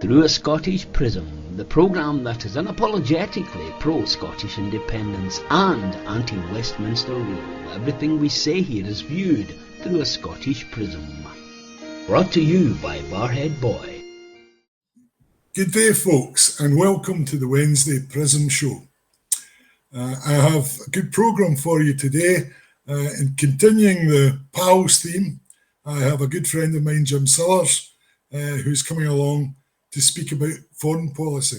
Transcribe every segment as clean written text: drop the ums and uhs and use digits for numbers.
Through a Scottish Prism, the programme that is unapologetically pro-Scottish independence and anti-Westminster rule. Everything we say here is viewed through a Scottish Prism. Brought to you by Barhead Boy. Good day, folks, and welcome to the Wednesday Prism Show. I have a good programme for you today. In continuing the PALS theme, I have a good friend of mine, Jim Sillars, who's coming along to speak about foreign policy.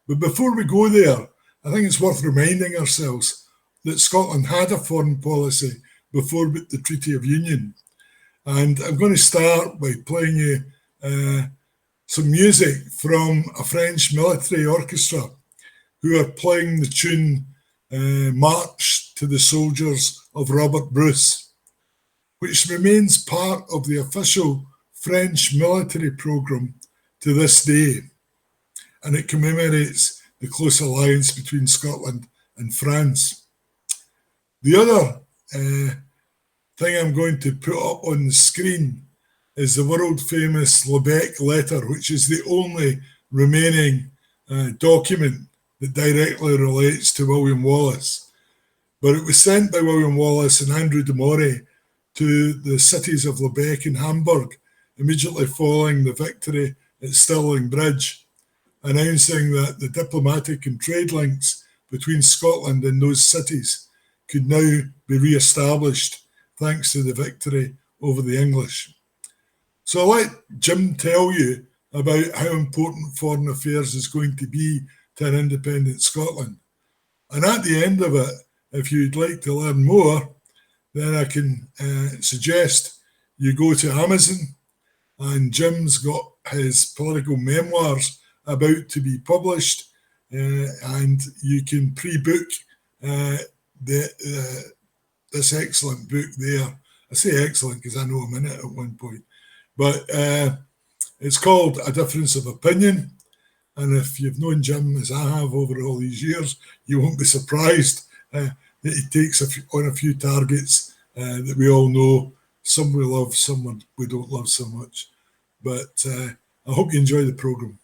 But before we go there, I think it's worth reminding ourselves that Scotland had a foreign policy before the Treaty of Union. And I'm going to start by playing you some music from a French Military Orchestra who are playing the tune Marche to the Soldiers of Robert Bruce, which remains part of the official French military programme to this day, and it commemorates the close alliance between Scotland and France. The other thing I'm going to put up on the screen is the world-famous Lubeck letter, which is the only remaining document that directly relates to William Wallace. But it was sent by William Wallace and Andrew de Moray to the cities of Lubeck and Hamburg immediately following the victory at Stirling Bridge, announcing that the diplomatic and trade links between Scotland and those cities could now be re-established thanks to the victory over the English. So I'll let Jim tell you about how important foreign affairs is going to be to an independent Scotland. And at the end of it, if you'd like to learn more, then I can suggest you go to Amazon, and Jim's got his political memoirs about to be published, and you can pre-book this excellent book there. I say excellent because I know I'm in it at one point, but it's called A Difference of Opinion, and if you've known Jim as I have over all these years, you won't be surprised that he takes on a few targets that we all know. Some we love, some we don't love so much. But I hope you enjoy the programme.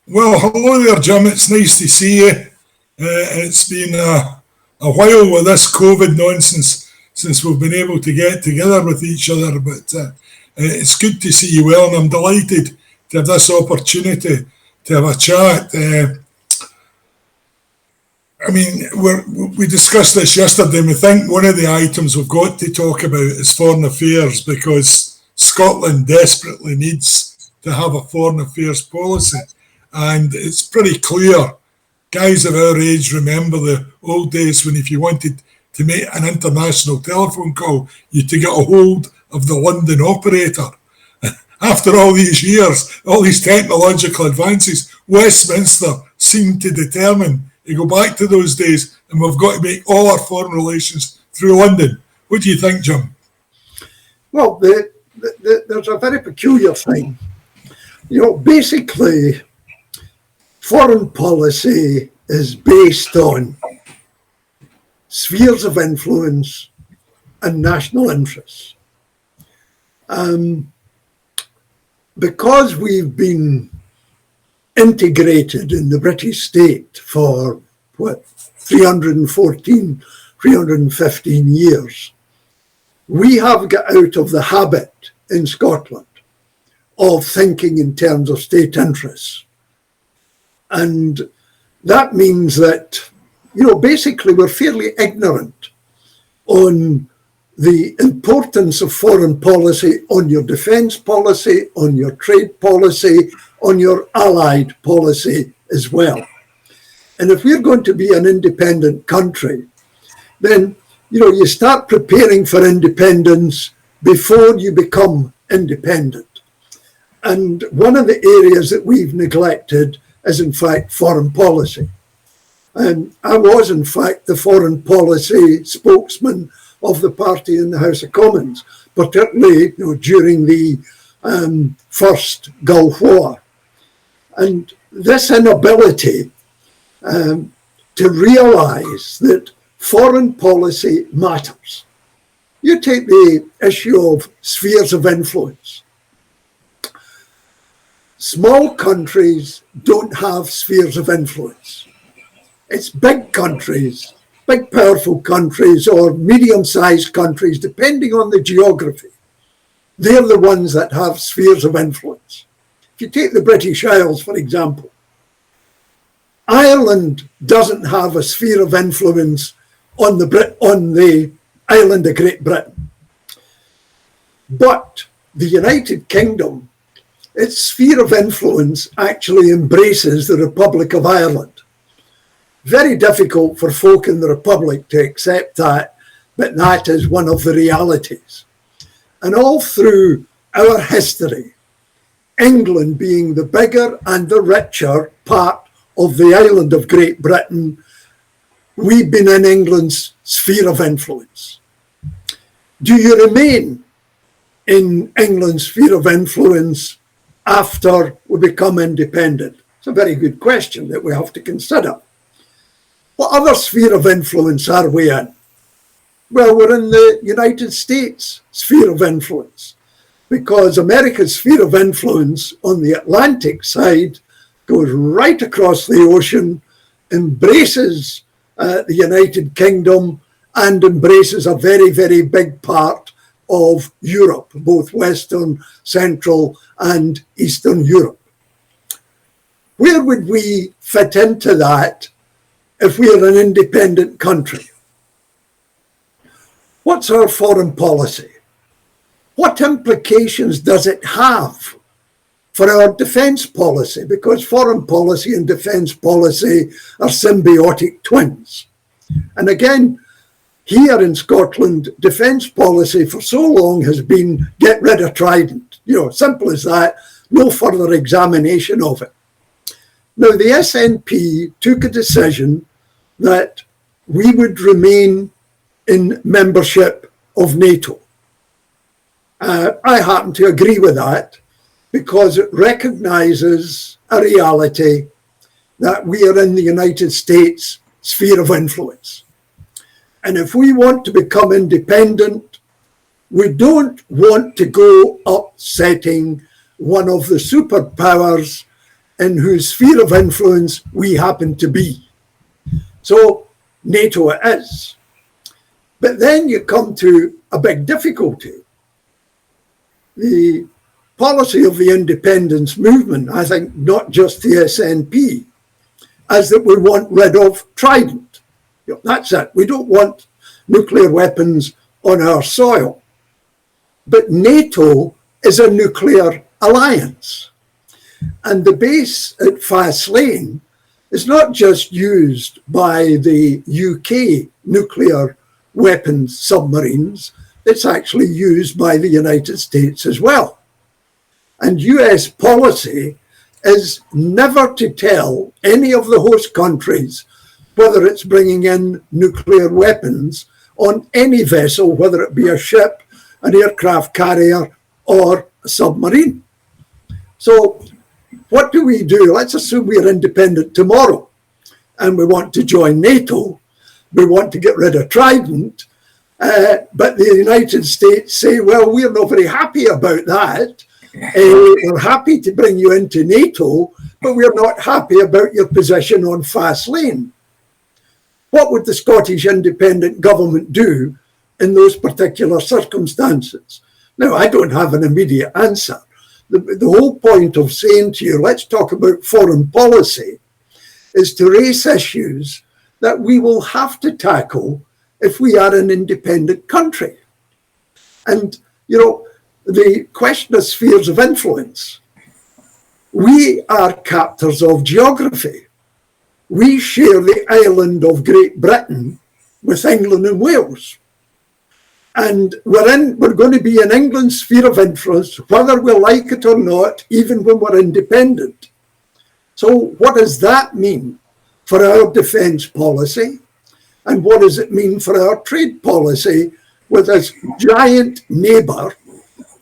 Well, hello there, Jim. It's nice to see you. It's been a while with this COVID nonsense since we've been able to get together with each other, but it's good to see you well, and I'm delighted to have this opportunity to have a chat. I mean, we discussed this yesterday, and we think one of the items we've got to talk about is foreign affairs, because Scotland desperately needs to have a foreign affairs policy. And it's pretty clear, guys of our age remember the old days when if you wanted to make an international telephone call, you had to get a hold of the London operator. after all these years, all these technological advances, Westminster seemed to determine to go back to those days, and we've got to make all our foreign relations through London. What do you think, Jim? Well, there's a very peculiar thing. Basically, foreign policy is based on spheres of influence and national interests. Because we've been integrated in the British state for 315 years, we have got out of the habit in Scotland of thinking in terms of state interests. And that means that, basically we're fairly ignorant on the importance of foreign policy on your defence policy, on your trade policy, on your allied policy as well. And if we're going to be an independent country, then, you start preparing for independence before you become independent. And one of the areas that we've neglected is, in fact, foreign policy. And I was, in fact, the foreign policy spokesman of the party in the House of Commons, particularly during the first Gulf War. And this inability to realise that foreign policy matters. You take the issue of spheres of influence. Small countries don't have spheres of influence. It's big countries, big powerful countries or medium-sized countries, depending on the geography. They're the ones that have spheres of influence. If you take the British Isles, for example, Ireland doesn't have a sphere of influence on the island of Great Britain. But the United Kingdom, its sphere of influence actually embraces the Republic of Ireland. Very difficult for folk in the Republic to accept that, but that is one of the realities. And all through our history, England being the bigger and the richer part of the island of Great Britain, we've been in England's sphere of influence. Do you remain in England's sphere of influence after we become independent? It's a very good question that we have to consider. What other sphere of influence are we in? Well, we're in the United States sphere of influence, because America's sphere of influence on the Atlantic side goes right across the ocean, embraces the United Kingdom, and embraces a very, very big part of Europe, both Western, Central, and Eastern Europe. Where would we fit into that if we are an independent country? What's our foreign policy? What implications does it have for our defence policy? Because foreign policy and defence policy are symbiotic twins. And again, here in Scotland, defence policy for so long has been get rid of Trident. Simple as that, no further examination of it. Now, the SNP took a decision that we would remain in membership of NATO. I happen to agree with that because it recognises a reality that we are in the United States sphere of influence. And if we want to become independent, we don't want to go upsetting one of the superpowers in whose sphere of influence we happen to be. So NATO it is. But then you come to a big difficulty. The policy of the independence movement, I think not just the SNP, is that we want rid of Trident. That's it. We don't want nuclear weapons on our soil. But NATO is a nuclear alliance. And the base at Faslane is not just used by the UK nuclear weapons submarines, it's actually used by the United States as well. And US policy is never to tell any of the host countries whether it's bringing in nuclear weapons on any vessel, whether it be a ship, an aircraft carrier, or a submarine. So what do? Let's assume we're independent tomorrow and we want to join NATO. We want to get rid of Trident. But the United States say, well, we're not very happy about that. We're happy to bring you into NATO, but we're not happy about your position on fast lane. What would the Scottish independent government do in those particular circumstances? Now, I don't have an immediate answer. The whole point of saying to you, let's talk about foreign policy, is to raise issues that we will have to tackle if we are an independent country. And, you know, the question of spheres of influence. We are captors of geography. We share the island of Great Britain with England and Wales. And we're going to be in England's sphere of influence, whether we like it or not, even when we're independent. So what does that mean for our defence policy? And what does it mean for our trade policy with this giant neighbour,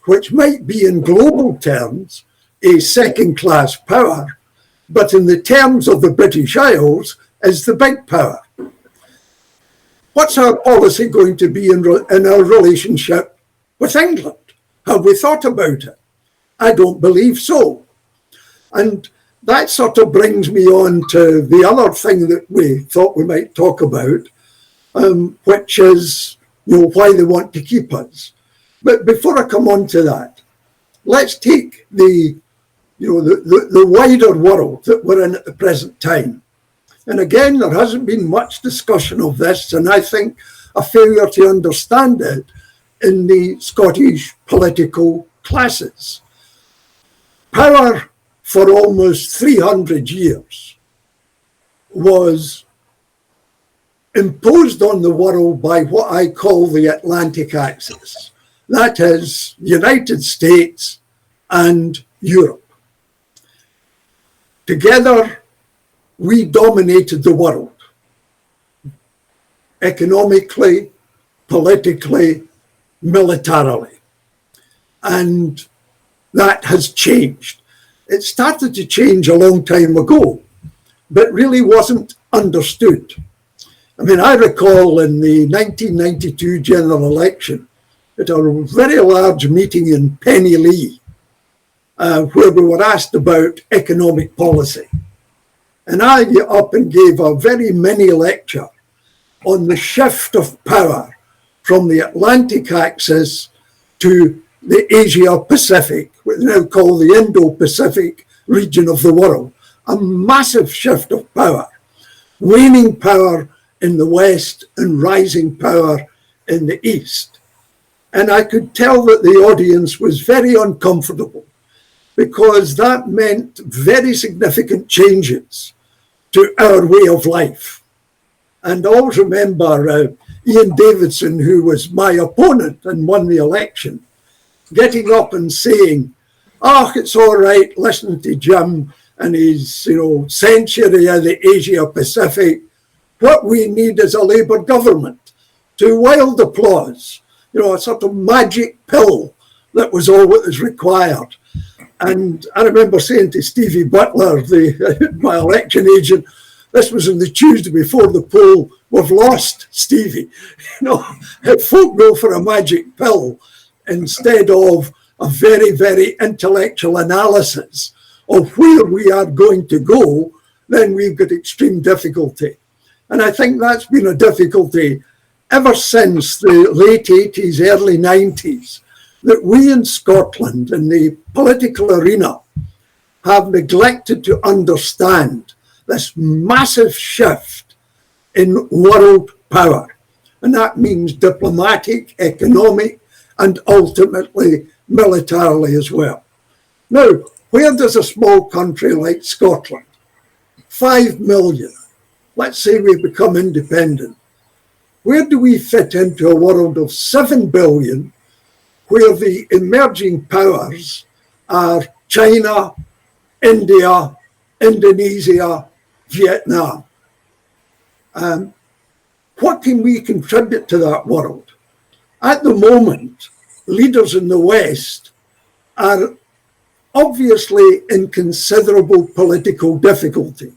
which might be in global terms a second-class power, but in the terms of the British Isles is the big power? What's our policy going to be in our relationship with England? Have we thought about it? I don't believe so. And that sort of brings me on to the other thing that we thought we might talk about, which is, you know, why they want to keep us. But before I come on to that, let's take the wider world that we're in at the present time. And again, there hasn't been much discussion of this, and I think a failure to understand it in the Scottish political classes. Power for almost 300 years was imposed on the world by what I call the Atlantic axis. That is, United States and Europe. Together, we dominated the world, economically, politically, militarily. And that has changed. It started to change a long time ago, but really wasn't understood. I mean, I recall in the 1992 general election, at a very large meeting in Penny where we were asked about economic policy. And I got up and gave a very mini lecture on the shift of power from the Atlantic axis to the Asia-Pacific, what we now call the Indo-Pacific region of the world. A massive shift of power, waning power in the West and rising power in the East. And I could tell that the audience was very uncomfortable because that meant very significant changes to our way of life. And I always remember Ian Davidson, who was my opponent and won the election, getting up and saying, "Oh, it's all right, listening to Jim and his, century of the Asia-Pacific. What we need is a Labour government." To wild applause, a sort of magic pill that was all that was required. And I remember saying to Stevie Butler, my election agent, this was on the Tuesday before the poll, "We've lost, Stevie." If folk go for a magic pill instead of a very, very intellectual analysis of where we are going to go, then we've got extreme difficulty. And I think that's been a difficulty ever since the late 80s, early 90s, that we in Scotland in the political arena have neglected to understand this massive shift in world power. And that means diplomatic, economic, and ultimately militarily as well. Now, where does a small country like Scotland, 5 million, let's say we become independent, where do we fit into a world of 7 billion where the emerging powers are China, India, Indonesia, Vietnam. What can we contribute to that world? At the moment, leaders in the West are obviously in considerable political difficulty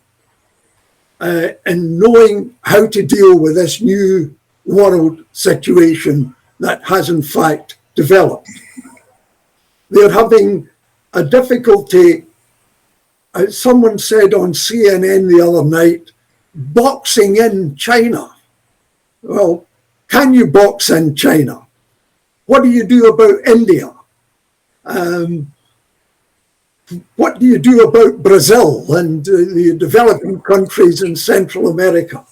in knowing how to deal with this new world situation that has in fact developed. They're having a difficulty, as someone said on CNN the other night, boxing in China. Well, can you box in China? What do you do about India? What do you do about Brazil and the developing countries in Central America?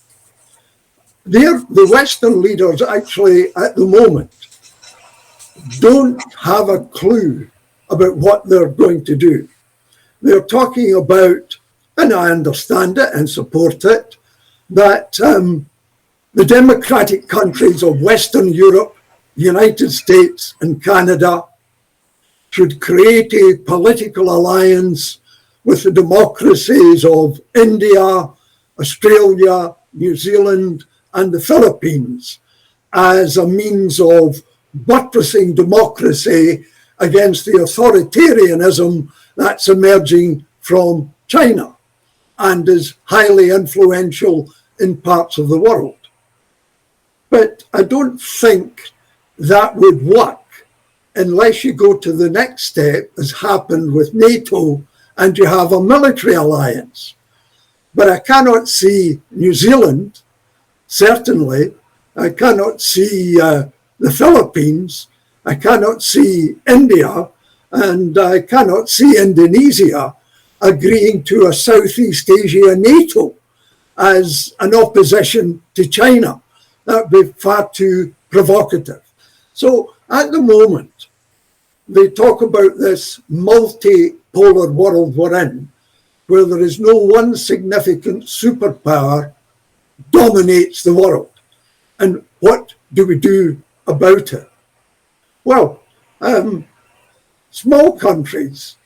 The Western leaders actually, at the moment, don't have a clue about what they're going to do. They're talking about, and I understand it and support it, that the democratic countries of Western Europe, United States and Canada should create a political alliance with the democracies of India, Australia, New Zealand, and the Philippines as a means of buttressing democracy against the authoritarianism that's emerging from China and is highly influential in parts of the world. But I don't think that would work unless you go to the next step, as happened with NATO, and you have a military alliance. But I cannot see New Zealand, certainly. I cannot see the Philippines. I cannot see India, and I cannot see Indonesia agreeing to a Southeast Asia NATO as an opposition to China. That would be far too provocative. So at the moment, they talk about this multipolar world we're in, where there is no one significant superpower dominates the world. And what do we do about it? Well, small countries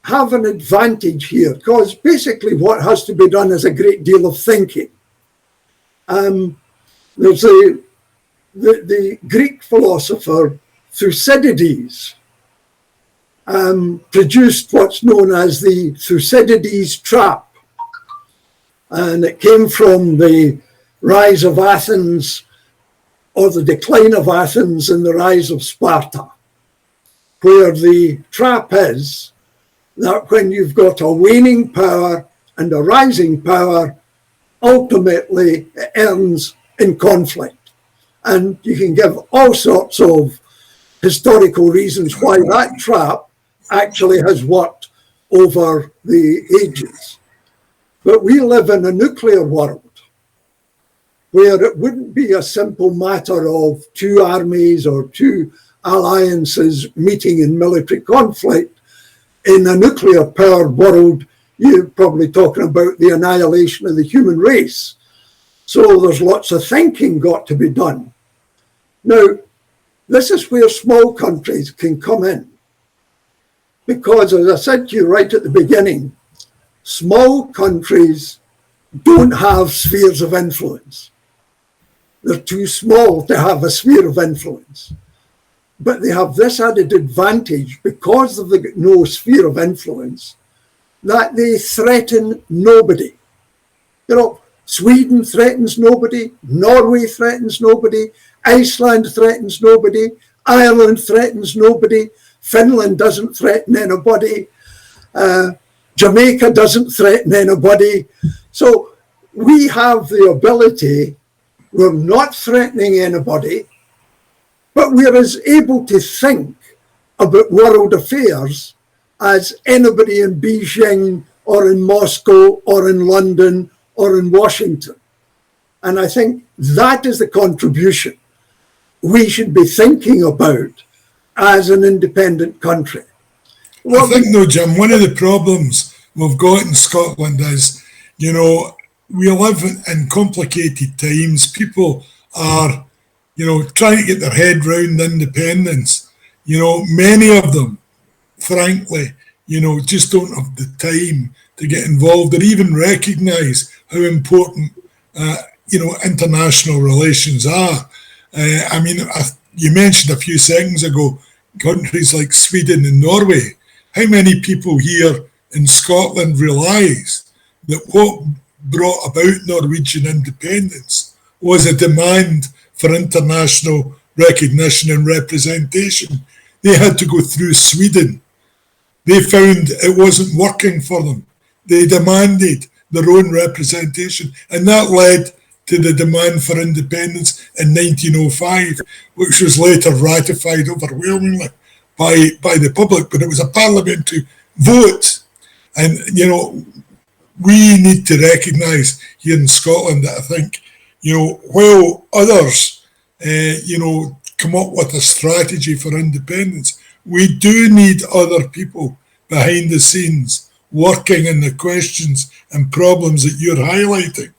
have an advantage here, because basically what has to be done is a great deal of thinking. There's the Greek philosopher Thucydides produced what's known as the Thucydides trap. And it came from the rise of Athens, or the decline of Athens and the rise of Sparta, where the trap is that when you've got a waning power and a rising power, ultimately it ends in conflict. And you can give all sorts of historical reasons why that trap actually has worked over the ages. But we live in a nuclear world where it wouldn't be a simple matter of two armies or two alliances meeting in military conflict. In a nuclear powered world, you're probably talking about the annihilation of the human race. So there's lots of thinking got to be done. Now, this is where small countries can come in. Because, as I said to you right at the beginning, small countries don't have spheres of influence. They're too small to have a sphere of influence. But they have this added advantage, because of the no sphere of influence, that they threaten nobody. You know, Sweden threatens nobody, Norway threatens nobody, Iceland threatens nobody, Ireland threatens nobody, Finland doesn't threaten anybody, Jamaica doesn't threaten anybody. So we have the ability, we're not threatening anybody, but we're as able to think about world affairs as anybody in Beijing or in Moscow or in London or in Washington. And I think that is the contribution we should be thinking about as an independent country. Well, I think, though, Jim, one of the problems we've got in Scotland is, you know, we live in complicated times. People are, you know, trying to get their head round independence. You know, many of them frankly, just don't have the time to get involved or even recognise how important, international relations are. You mentioned a few seconds ago countries like Sweden and Norway. How many people here in Scotland realise that what brought about Norwegian independence was a demand for international recognition and representation? They had to go through Sweden. They found it wasn't working for them. They demanded their own representation, and that led to the demand for independence in 1905, which was later ratified overwhelmingly by the public, but it was a parliamentary vote. And, we need to recognise here in Scotland that I think, while others, come up with a strategy for independence, we do need other people behind the scenes working on the questions and problems that you're highlighting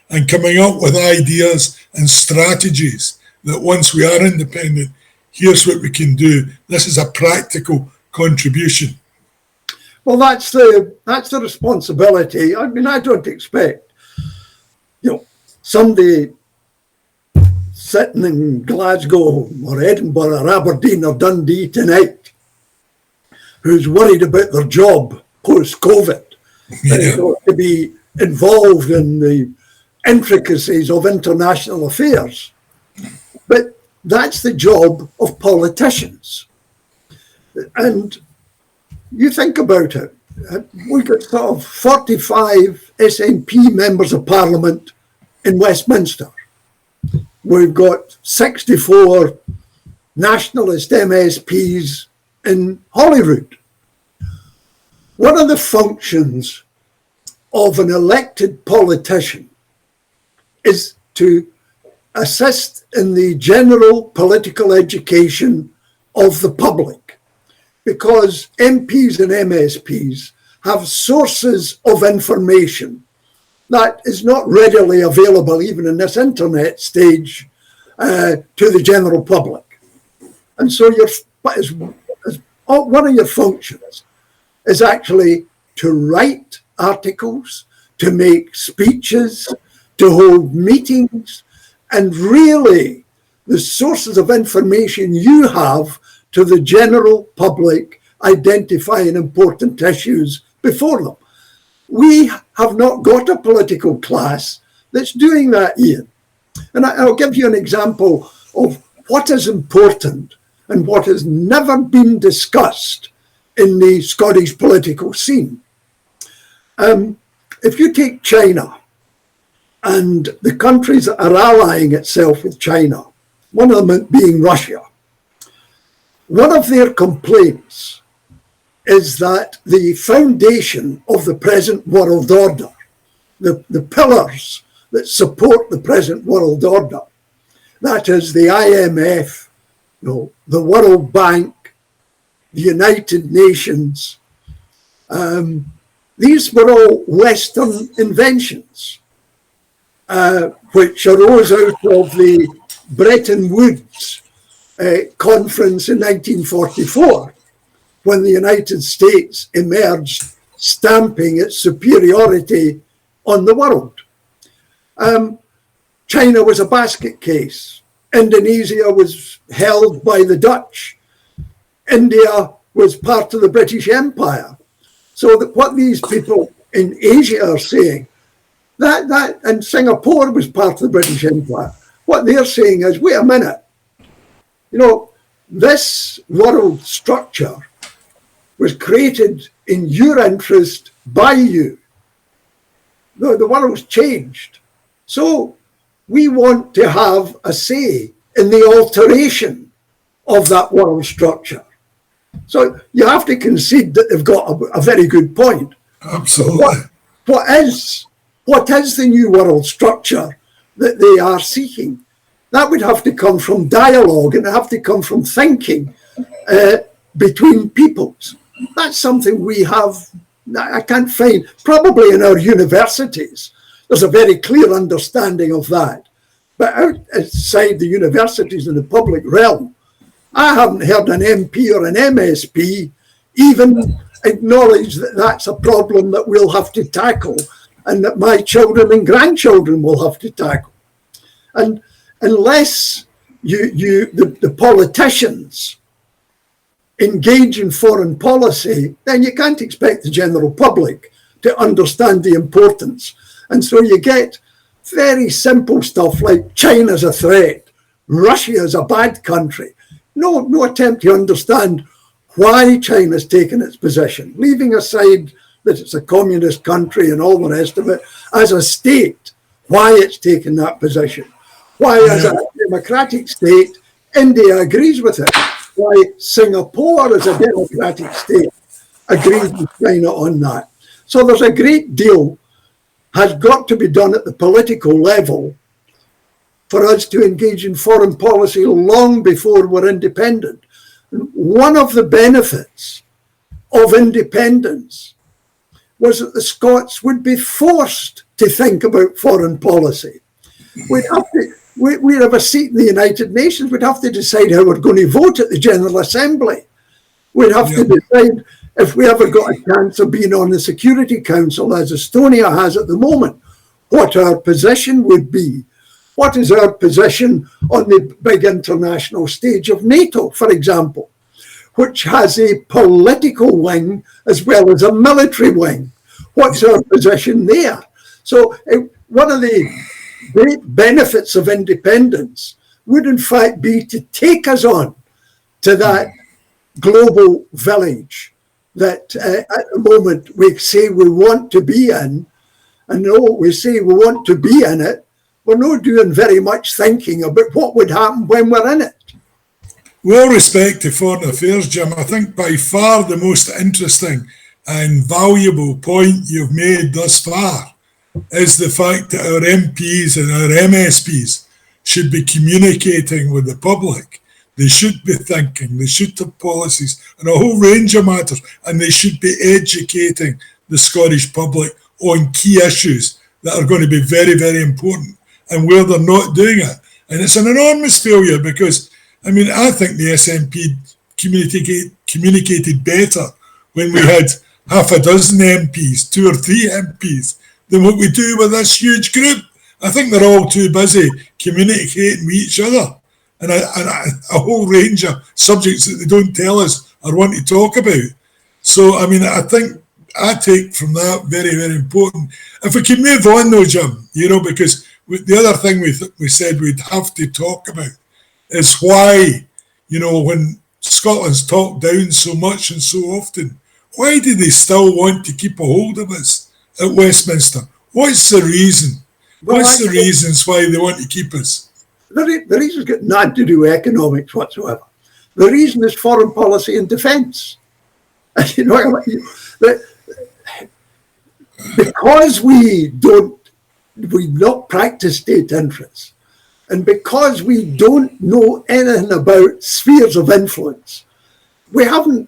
and coming up with ideas and strategies that once we are independent, here's what we can do. This is a practical contribution. Well, that's the responsibility. I mean, I don't expect, somebody sitting in Glasgow or Edinburgh or Aberdeen or Dundee tonight who's worried about their job post-COVID and is going to be involved in the intricacies of international affairs. But that's the job of politicians. And you think about it, we've got sort of 45 SNP members of Parliament in Westminster. We've got 64 nationalist MSPs in Holyrood. One of the functions of an elected politician is to assist in the general political education of the public, because MPs and MSPs have sources of information that is not readily available even in this internet stage to the general public. And so one of your functions is actually to write articles, to make speeches, to hold meetings, and really the sources of information you have to the general public identifying important issues before them. We have not got a political class that's doing that, Iain. And I'll give you an example of what is important and what has never been discussed in the Scottish political scene. If you take China and the countries that are allying itself with China, one of them being Russia, one of their complaints is that the foundation of the present world order, the pillars that support the present world order, that is the IMF, the World Bank, the United Nations, these were all Western inventions, which arose out of the Bretton Woods conference in 1944, when the United States emerged, stamping its superiority on the world. China was a basket case. Indonesia was held by the Dutch. India was part of the British Empire. So that what these people in Asia are saying, that and Singapore was part of the British Empire. What they're saying is, wait a minute, this world structure was created in your interest by you. The world's changed. So we want to have a say in the alteration of that world structure. So you have to concede that they've got a very good point. Absolutely. What is the new world structure that they are seeking? That would have to come from dialogue and have to come from thinking between peoples. That's something we have, I can't find, probably in our universities. There's a very clear understanding of that. But outside the universities in the public realm, I haven't heard an MP or an MSP even acknowledge that that's a problem that we'll have to tackle and that my children and grandchildren will have to tackle. And unless the politicians engage in foreign policy, then you can't expect the general public to understand the importance. And so you get very simple stuff like China's a threat, Russia is a bad country. No attempt to understand why China's taken its position, leaving aside that it's a communist country and all the rest of it, as a state, why it's taken that position. Why, as a democratic state, India agrees with it. Why Singapore, as a democratic state, agrees with China on that. So there's a great deal has got to be done at the political level for us to engage in foreign policy long before we're independent. One of the benefits of independence was that the Scots would be forced to think about foreign policy. We'd have a seat in the United Nations. We'd have to decide how we're going to vote at the General Assembly. We'd have to decide if we ever got a chance of being on the Security Council, as Estonia has at the moment, what our position would be. What is our position on the big international stage of NATO, for example, which has a political wing as well as a military wing? What's our position there? So one of the great benefits of independence would in fact be to take us on to that global village that at the moment we say we want to be in. And though we say we want to be in it, we're not doing very much thinking about what would happen when we're in it. With respect to foreign affairs, Jim, I think by far the most interesting and valuable point you've made thus far is the fact that our MPs and our MSPs should be communicating with the public. They should be thinking, they should have policies and a whole range of matters, and they should be educating the Scottish public on key issues that are going to be very, very important, and where they're not doing it. And it's an enormous failure because, I mean, I think the SNP communicated better when we had half a dozen MPs, 2 or 3 MPs, than what we do with this huge group. I think they're all too busy communicating with each other and a whole range of subjects that they don't tell us or want to talk about. So, I mean, I think I take from that very, very important. If we can move on though, Jim, because the other thing we said we'd have to talk about is why, when Scotland's talked down so much and so often, why do they still want to keep a hold of us at Westminster? What's the reason? What's the reasons why they want to keep us? The reason's got nothing to do with economics whatsoever. The reason is foreign policy and defence. Because we've not practiced state interests, and because we don't know anything about spheres of influence, we haven't.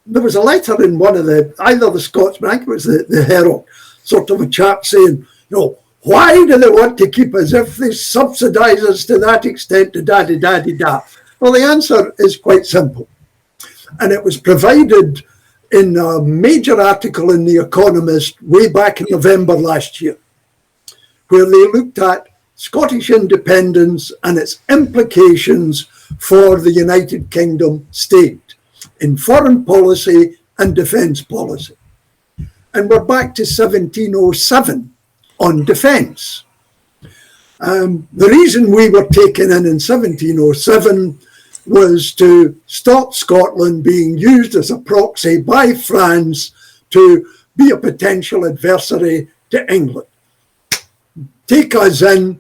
There was a letter in one of either the Scotsman, I think it was the Herald, sort of a chap saying, why do they want to keep us if they subsidise us to that extent, da-da-da-da-da? Well, the answer is quite simple. And it was provided in a major article in The Economist way back in November last year, where they looked at Scottish independence and its implications for the United Kingdom state in foreign policy and defence policy. And we're back to 1707 on defence. The reason we were taken in 1707 was to stop Scotland being used as a proxy by France to be a potential adversary to England. Take us in,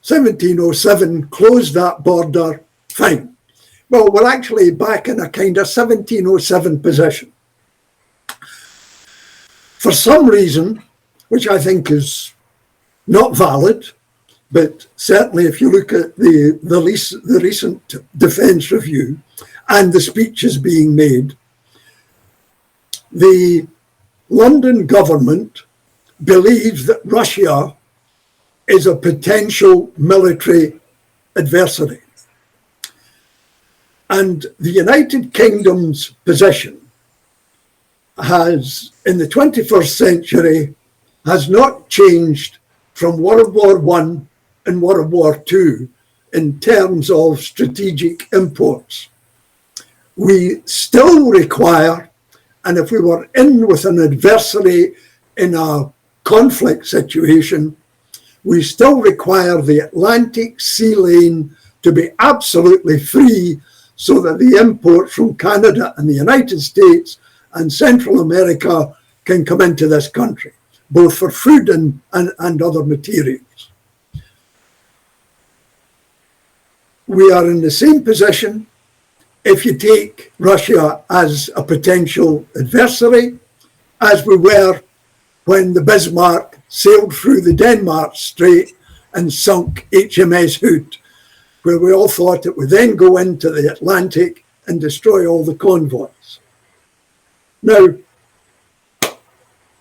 1707, close that border, fine. Well, we're actually back in a kind of 1707 position. For some reason, which I think is not valid, but certainly if you look at the recent defence review and the speeches being made, the London government believes that Russia is a potential military adversary. And the United Kingdom's position has, in the 21st century, has not changed from World War I and World War II in terms of strategic imports. We still require, and if we were in with an adversary in a conflict situation, we still require the Atlantic sea lane to be absolutely free so that the imports from Canada and the United States and Central America can come into this country, both for food and other materials. We are in the same position if you take Russia as a potential adversary as we were when the Bismarck sailed through the Denmark Strait and sunk HMS Hood, where we all thought it would then go into the Atlantic and destroy all the convoys. Now,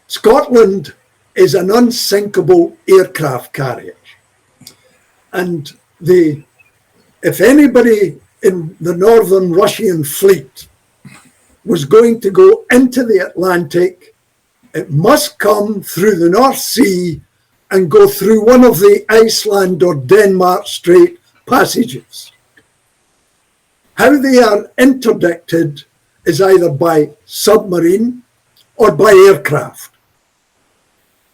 Scotland is an unsinkable aircraft carrier. And if anybody in the northern Russian fleet was going to go into the Atlantic, it must come through the North Sea and go through one of the Iceland or Denmark Strait passages. How they are interdicted is either by submarine or by aircraft.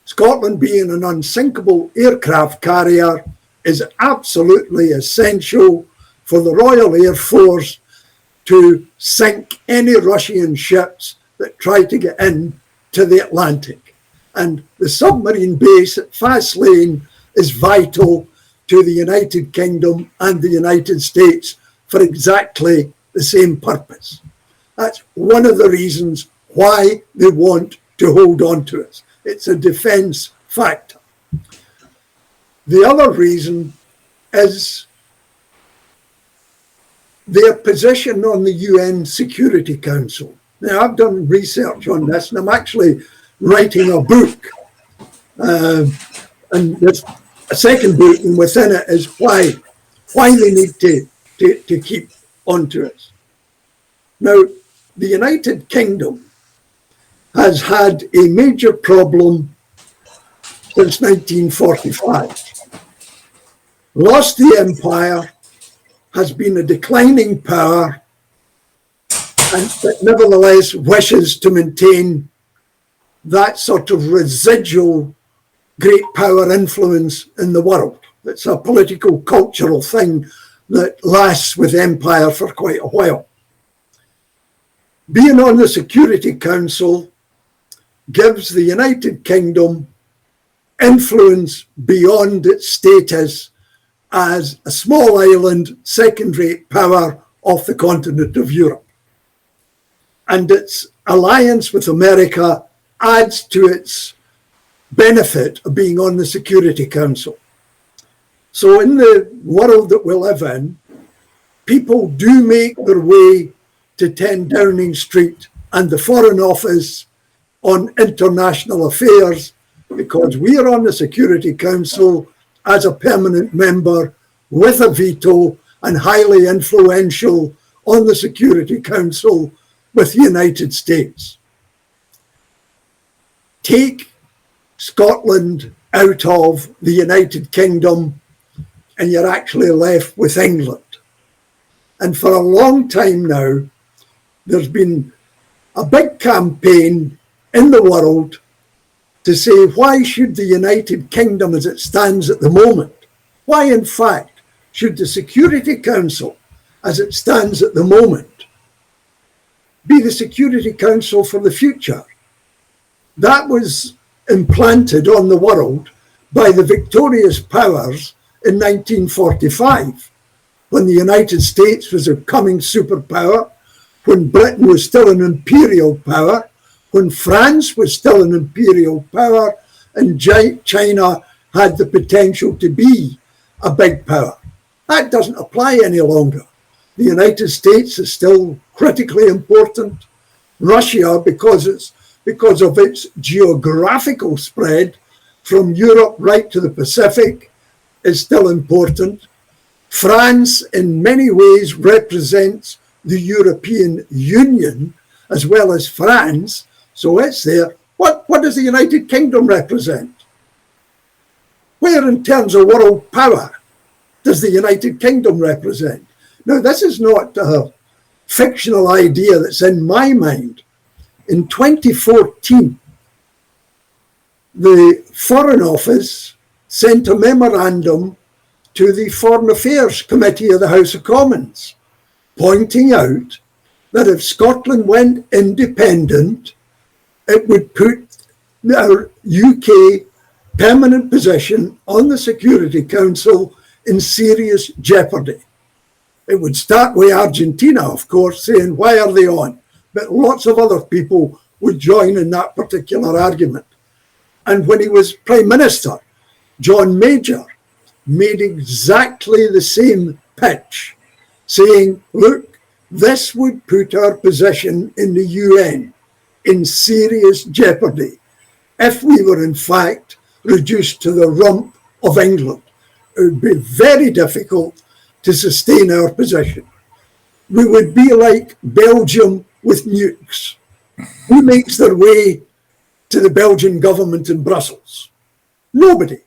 Scotland, being an unsinkable aircraft carrier, is absolutely essential for the Royal Air Force to sink any Russian ships that try to get in to the Atlantic. And the submarine base at Faslane is vital to the United Kingdom and the United States for exactly the same purpose. That's one of the reasons why they want to hold on to us. It's a defence factor. The other reason is their position on the UN Security Council. Now, I've done research on this, and I'm actually writing a book. And there's a second book, and within it is why they need to keep on to us. Now, the United Kingdom has had a major problem since 1945. Lost the empire, has been a declining power, but nevertheless wishes to maintain that sort of residual great power influence in the world. It's a political, cultural thing that lasts with empire for quite a while. Being on the Security Council gives the United Kingdom influence beyond its status as a small island, second-rate power off the continent of Europe. And its alliance with America adds to its benefit of being on the Security Council. So in the world that we live in, people do make their way to 10 Downing Street and the Foreign Office on international affairs because we are on the Security Council as a permanent member with a veto and highly influential on the Security Council with the United States. Take Scotland out of the United Kingdom and you're actually left with England. And for a long time now, there's been a big campaign in the world to say, why should the United Kingdom as it stands at the moment, why in fact should the Security Council as it stands at the moment be the Security Council for the future? That was implanted on the world by the victorious powers in 1945, when the United States was a coming superpower, when Britain was still an imperial power, when France was still an imperial power, and China had the potential to be a big power. That doesn't apply any longer. The United States is still critically important. Russia, because of its geographical spread from Europe right to the Pacific, is still important. France, in many ways, represents the European Union as well as France, So it's there. What does the United Kingdom represent? Where in terms of world power does the United Kingdom represent? Now, this is not a fictional idea that's in my mind. In 2014, the Foreign Office sent a memorandum to the Foreign Affairs Committee of the House of Commons, pointing out that if Scotland went independent, it would put our UK permanent position on the Security Council in serious jeopardy. It would start with Argentina, of course, saying, why are they on? But lots of other people would join in that particular argument. And when he was Prime Minister, John Major made exactly the same pitch, saying, look, this would put our position in the UN in serious jeopardy if we were in fact reduced to the rump of England. It would be very difficult to sustain our position. We would be like Belgium with nukes. Who makes their way to the Belgian government in Brussels? Nobody.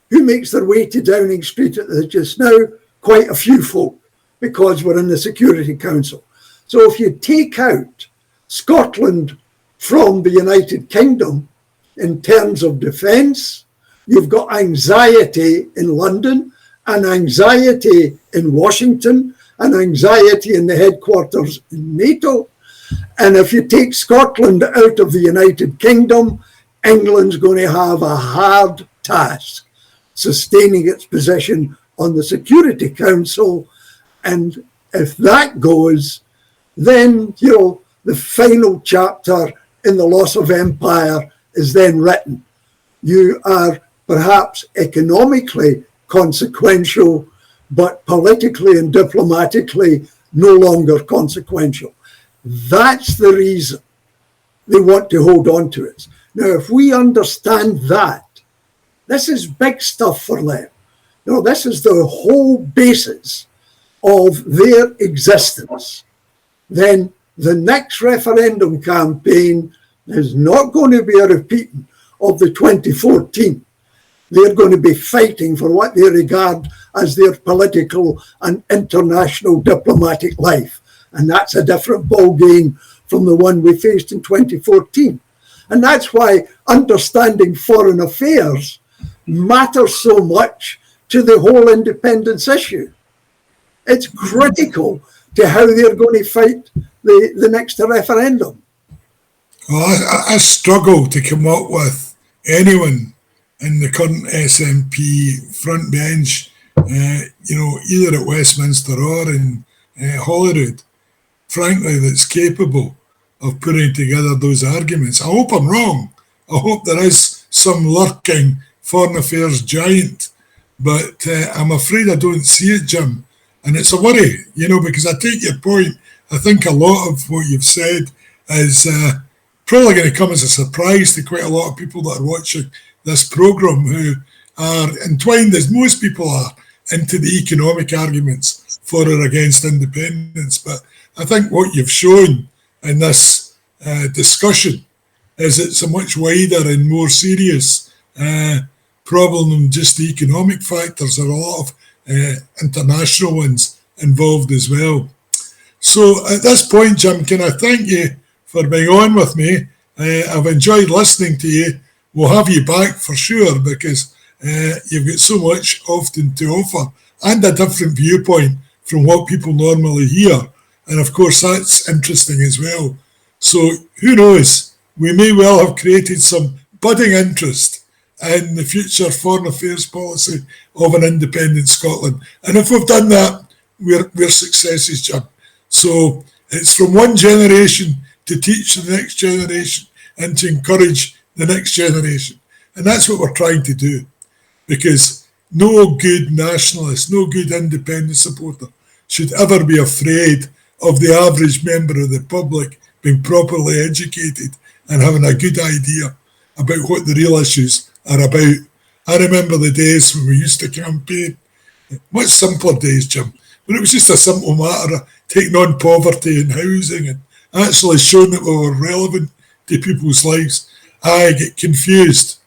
Who makes their way to Downing Street just now? Quite a few folk, because we're in the Security Council. So if you take out Scotland from the United Kingdom in terms of defence, you've got anxiety in London and anxiety in Washington and anxiety in the headquarters in NATO. And if you take Scotland out of the United Kingdom, England's going to have a hard task sustaining its position on the Security Council. And if that goes, then, the final chapter in the loss of empire is then written. You are perhaps economically consequential, but politically and diplomatically no longer consequential. That's the reason they want to hold on to it. Now, if we understand that, this is big stuff for them. This is the whole basis of their existence. Then the next referendum campaign is not going to be a repeating of the 2014. They're going to be fighting for what they regard as their political and international diplomatic life. And that's a different ballgame from the one we faced in 2014. And that's why understanding foreign affairs matters so much to the whole independence issue. It's critical to how they're going to fight the next referendum. Well, I struggle to come up with anyone in the current SNP front bench, either at Westminster or in Holyrood, frankly, that's capable of putting together those arguments. I hope I'm wrong. I hope there is some lurking foreign affairs giant, but I'm afraid I don't see it, Jim. And it's a worry, because I take your point. I think a lot of what you've said is probably going to come as a surprise to quite a lot of people that are watching this programme, who are entwined, as most people are, into the economic arguments for or against independence. But I think what you've shown in this discussion is it's a much wider and more serious problem than just the economic factors. There are a lot of international ones involved as well. So at this point, Jim, can I thank you for being on with me? I've enjoyed listening to you. We'll have you back for sure, because you've got so much often to offer and a different viewpoint from what people normally hear. And of course, that's interesting as well. So who knows, we may well have created some budding interest in the future foreign affairs policy of an independent Scotland. And if we've done that, we're successes, Jim. So it's from one generation to teach the next generation and to encourage the next generation. And that's what we're trying to do, because no good nationalist, no good independent supporter should ever be afraid of the average member of the public being properly educated and having a good idea about what the real issues are about. I remember the days when we used to campaign, much simpler days, Jim, when it was just a simple matter of taking on poverty and housing and actually showing that we were relevant to people's lives. I get confused,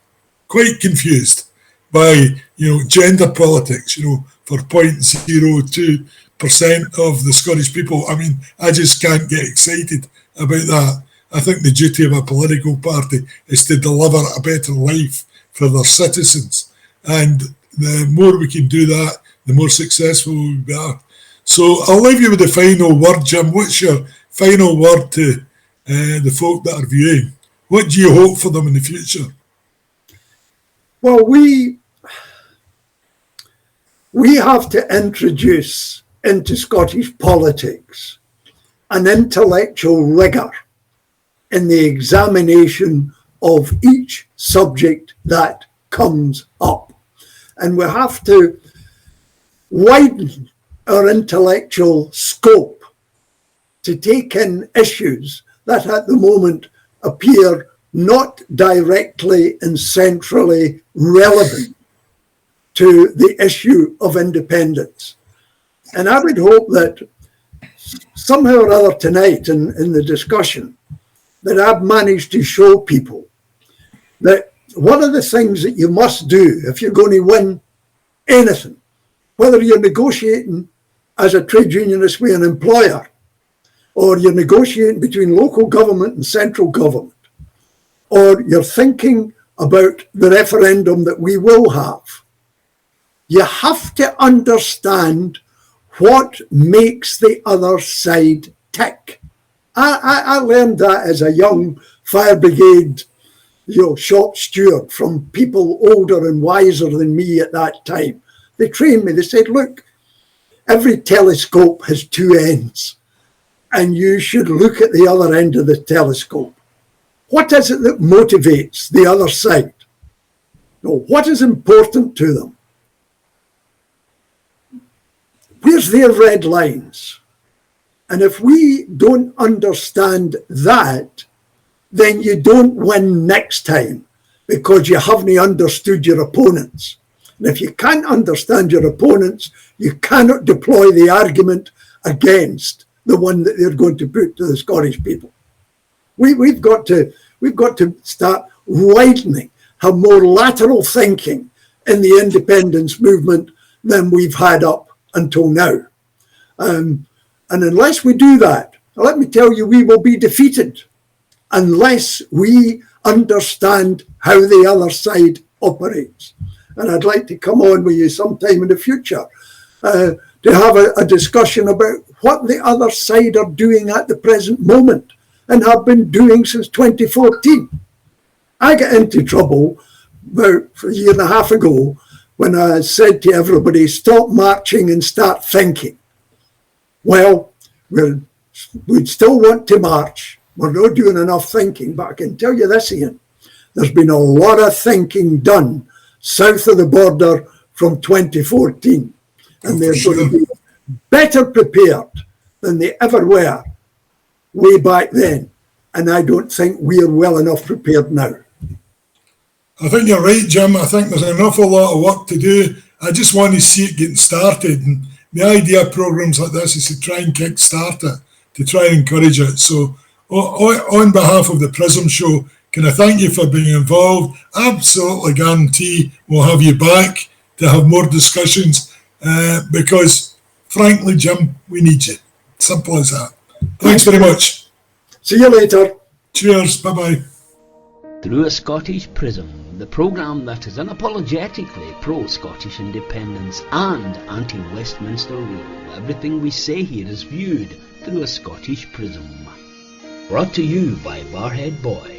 quite confused by, gender politics, for 0.02% of the Scottish people. I mean, I just can't get excited about that. I think the duty of a political party is to deliver a better life for their citizens. And the more we can do that, the more successful we are. So I'll leave you with the final word, Jim. What's your final word to the folk that are viewing? What do you hope for them in the future? Well, we have to introduce into Scottish politics an intellectual rigour in the examination of each subject that comes up. And we have to widen our intellectual scope to take in issues that at the moment appear not directly and centrally relevant to the issue of independence. And I would hope that somehow or other tonight in the discussion that I've managed to show people that one of the things that you must do if you're going to win anything, whether you're negotiating as a trade unionist with an employer, or you're negotiating between local government and central government, or you're thinking about the referendum that we will have, you have to understand what makes the other side tick. I learned that as a young fire brigade, shop steward from people older and wiser than me at that time. They trained me. They said, look, every telescope has two ends, and you should look at the other end of the telescope. What is it that motivates the other side? What is important to them? Where's their red lines? And if we don't understand that, then you don't win next time because you haven't understood your opponents. And if you can't understand your opponents, you cannot deploy the argument against the one that they're going to put to the Scottish people. We've got to start widening, have more lateral thinking in the independence movement than we've had up until now. And unless we do that, let me tell you, we will be defeated unless we understand how the other side operates. And I'd like to come on with you sometime in the future to have a discussion about what the other side are doing at the present moment and have been doing since 2014. I got into trouble about a year and a half ago when I said to everybody, stop marching and start thinking. Well, we'd still want to march. We're not doing enough thinking, but I can tell you this, Iain, there's been a lot of thinking done south of the border from 2014, and they're going to be better prepared than they ever were way back then. And I don't think we're well enough prepared now. I think you're right, Jim. I think there's an awful lot of work to do. I just want to see it getting started. And the idea of programs like this is to try and kick-start it, to try and encourage it. So on behalf of the Prism Show, can I thank you for being involved? Absolutely guarantee we'll have you back to have more discussions because, frankly, Jim, we need you. Simple as that. Thanks very much. See you later. Cheers. Bye-bye. Through a Scottish Prism, the programme that is unapologetically pro-Scottish independence and anti-Westminster rule. Everything we say here is viewed through a Scottish prism. Brought to you by Barhead Boy.